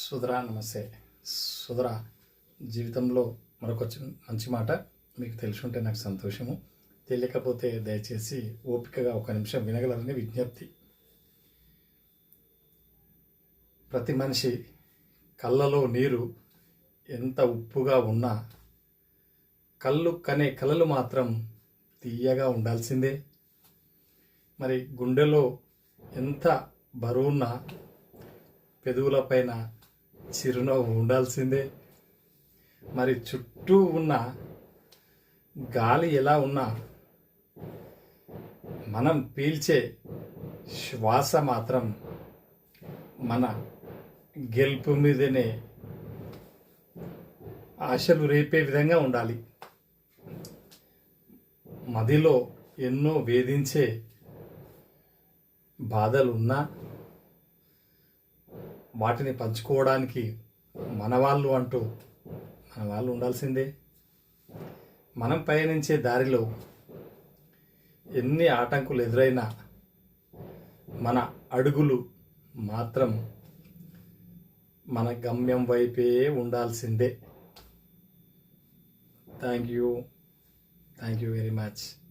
సుధరా నమస్తే. సుధరా జీవితంలో మరొక మంచి మాట మీకు తెలిసి ఉంటే నాకు సంతోషము. తెలియకపోతే దయచేసి ఓపికగా ఒక నిమిషం వినగలరని విజ్ఞప్తి. ప్రతి మనిషి కళ్ళలో నీరు ఎంత ఉప్పుగా ఉన్నా కళ్ళు కనే కలలు మాత్రం తీయగా ఉండాల్సిందే. మరి గుండెలో ఎంత బరువున్నా పెదవులపైన చిరునవ్వు ఉండాల్సిందే. మరి చుట్టూ ఉన్న గాలి ఎలా ఉన్నా మనం పీల్చే శ్వాస మాత్రం మన గెలుపు మీదనే ఆశలు రేపే విధంగా ఉండాలి. మదిలో ఎన్నో వేధించే బాధలున్నా వాటిని పంచుకోవడానికి మన వాళ్ళు ఉండాల్సిందే. మనం పయనించే దారిలో ఎన్ని ఆటంకులు ఎదురైనా మన అడుగులు మాత్రం మన గమ్యం వైపే ఉండాల్సిందే. Thank you very much.